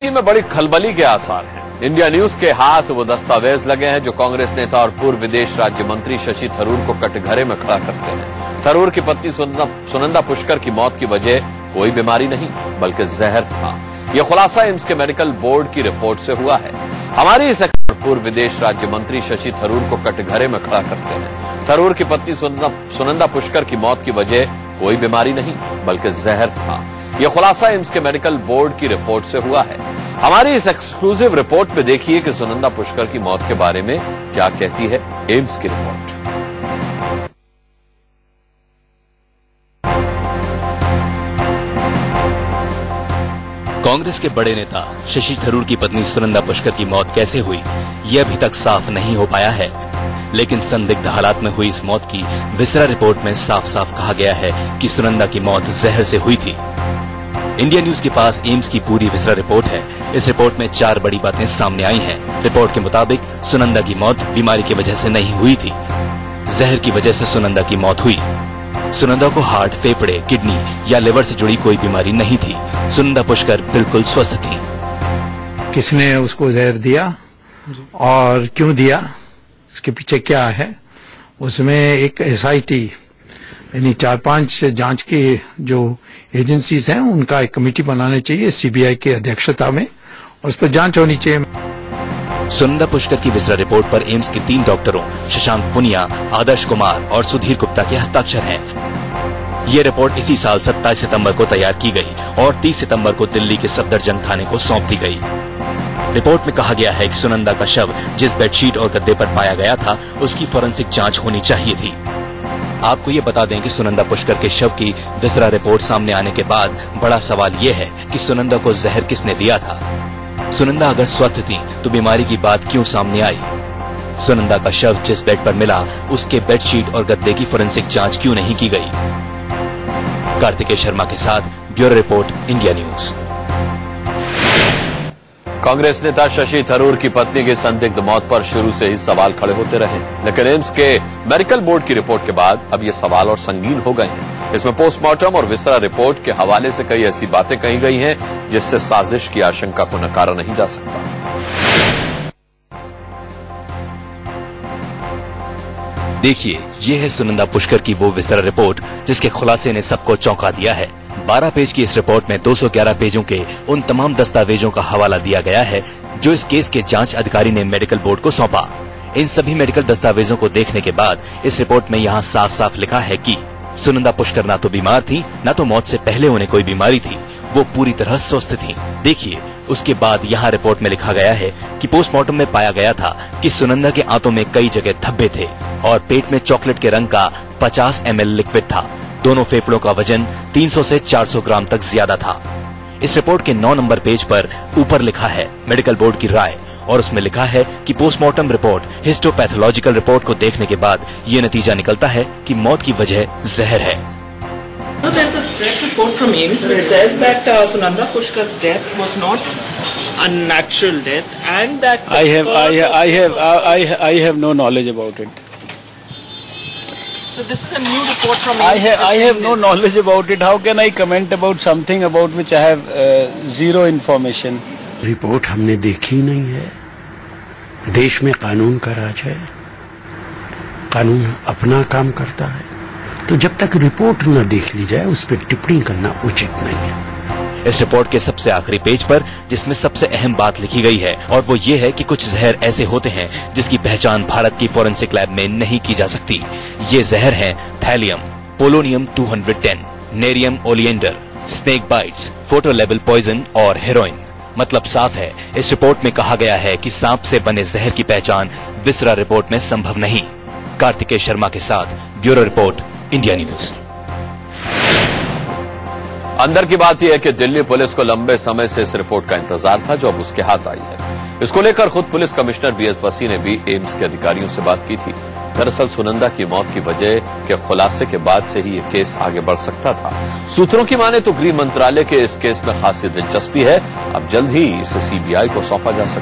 में बड़ी खलबली के आसार हैं। इंडिया न्यूज के हाथ वो दस्तावेज लगे हैं जो कांग्रेस नेता और पूर्व विदेश राज्य मंत्री शशि थरूर को कटघरे में खड़ा करते हैं। थरूर की पत्नी सुनंदा पुष्कर की मौत की वजह कोई बीमारी नहीं बल्कि जहर था। यह खुलासा एम्स के मेडिकल बोर्ड की रिपोर्ट से हुआ है। हमारी इस पूर्व विदेश राज्य मंत्री शशि थरूर को कटघरे में खड़ा करते हैं। थरूर की पत्नी सुनंदा पुष्कर की मौत की वजह कोई बीमारी नहीं बल्कि जहर था। यह खुलासा एम्स के मेडिकल बोर्ड की रिपोर्ट से हुआ है। हमारी इस एक्सक्लूसिव रिपोर्ट में देखिए कि सुनंदा पुष्कर की मौत के बारे में क्या कहती है एम्स की रिपोर्ट। कांग्रेस के बड़े नेता शशि थरूर की पत्नी सुनंदा पुष्कर की मौत कैसे हुई, यह अभी तक साफ नहीं हो पाया है। लेकिन संदिग्ध हालात में हुई इस मौत की विसरा रिपोर्ट में साफ साफ कहा गया है कि सुनंदा की मौत जहर से हुई थी। इंडिया न्यूज के पास एम्स की पूरी विसरा रिपोर्ट है। इस रिपोर्ट में 4 बड़ी बातें सामने आई हैं। रिपोर्ट के मुताबिक सुनंदा की मौत बीमारी की वजह से नहीं हुई थी, जहर की वजह से सुनंदा की मौत हुई। सुनंदा को हार्ट, फेफड़े, किडनी या लिवर से जुड़ी कोई बीमारी नहीं थी। सुनंदा पुष्कर बिल्कुल स्वस्थ थी। किसने उसको जहर दिया और क्यों दिया, इसके पीछे क्या है, उसमें एक SIT यानी 4-5 जांच की जो एजेंसीज हैं उनका एक कमेटी बनानी चाहिए CBI की अध्यक्षता में, और उस पर जांच होनी चाहिए। सुनंदा पुष्कर की विसरा रिपोर्ट पर एम्स के 3 डॉक्टरों शशांक पुनिया, आदर्श कुमार और सुधीर गुप्ता के हस्ताक्षर हैं। ये रिपोर्ट इसी साल 27 सितंबर को तैयार की गई और 30 सितंबर को दिल्ली के सफदरजंग थाने को सौंप दी गई। रिपोर्ट में कहा गया है कि सुनंदा का शव जिस बेडशीट और गद्दे पर पाया गया था उसकी फोरेंसिक जांच होनी चाहिए थी। आपको ये बता दें कि सुनंदा पुष्कर के शव की विसरा रिपोर्ट सामने आने के बाद बड़ा सवाल ये है कि सुनंदा को जहर किसने दिया था। सुनंदा अगर स्वस्थ थी तो बीमारी की बात क्यों सामने आई। सुनंदा का शव जिस बेड पर मिला उसके बेडशीट और गद्दे की फोरेंसिक जांच क्यों नहीं की गई। कार्तिकेय शर्मा के साथ bureau report, India news. Congress नेता शशि थरूर की पत्नी की संदिग्ध मौत पर शुरू से ही सवाल खड़े होते रहे, लेकिन एम्स के मेडिकल बोर्ड की रिपोर्ट के बाद अब ये सवाल और संगीन हो गए हैं। इसमें पोस्टमार्टम और विसरा रिपोर्ट के हवाले से कई ऐसी बातें कही गई हैं जिससे साजिश की आशंका को नकारा नहीं जा सकता। देखिए, ये है सुनंदा पुष्कर की वो विसरा रिपोर्ट जिसके खुलासे ने सबको चौंका दिया है। 12 पेज की इस रिपोर्ट में 211 पेजों के उन तमाम दस्तावेजों का हवाला दिया गया है जो इस केस के जांच अधिकारी ने मेडिकल बोर्ड को सौंपा। इन सभी मेडिकल दस्तावेजों को देखने के बाद इस रिपोर्ट में यहाँ साफ साफ लिखा है कि सुनंदा पुष्कर ना तो बीमार थी, ना तो मौत से पहले उन्हें कोई बीमारी थी। वो पूरी तरह स्वस्थ थी। देखिए, उसके बाद यहाँ रिपोर्ट में लिखा गया है कि पोस्टमार्टम में पाया गया था कि सुनंदा के आंतों में कई जगह धब्बे थे और पेट में चॉकलेट के रंग का 50 ml लिक्विड था। दोनों फेफड़ों का वजन 300 से 400 ग्राम तक ज्यादा था। इस रिपोर्ट के 9 नंबर पेज पर ऊपर लिखा है मेडिकल बोर्ड की राय, और उसमें लिखा है कि पोस्टमार्टम रिपोर्ट, हिस्टोपैथोलॉजिकल रिपोर्ट को देखने के बाद ये नतीजा निकलता है कि मौत की वजह जहर है। There's a fresh report from AIIMS which says that Sunanda Pushkar's death was not a natural death, and that I have no knowledge about it. So this is a new report from AIIMS. I have no knowledge about it. How can I comment about something about which I have zero information? Report हमने देखी नहीं है। देश में कानून का राज है, कानून अपना काम करता है, तो जब तक रिपोर्ट न देख ली जाए उस पर टिप्पणी करना उचित नहीं है। इस रिपोर्ट के सबसे आखिरी पेज पर जिसमें सबसे अहम बात लिखी गई है, और वो ये है कि कुछ जहर ऐसे होते हैं जिसकी पहचान भारत की फोरेंसिक लैब में नहीं की जा सकती। ये जहर हैं thallium, polonium 210, nerium oleander, snake bites, photo level poison और हेरोइन। मतलब साफ है, इस रिपोर्ट में कहा गया है कि सांप से बने जहर की पहचान विसरा रिपोर्ट में संभव नहीं। कार्तिकेय शर्मा के साथ ब्यूरो रिपोर्ट, इंडिया न्यूज। अंदर की बात यह है कि दिल्ली पुलिस को लंबे समय से इस रिपोर्ट का इंतजार था जो अब उसके हाथ आई है। इसको लेकर खुद पुलिस कमिश्नर BS बसी ने भी एम्स के अधिकारियों से बात की थी। दरअसल सुनंदा की मौत की वजह के खुलासे के बाद से ही ये केस आगे बढ़ सकता था। सूत्रों की माने तो गृह मंत्रालय के इस केस में खासी दिलचस्पी है। अब जल्द ही इसे CBI को सौंपा जा सकता है।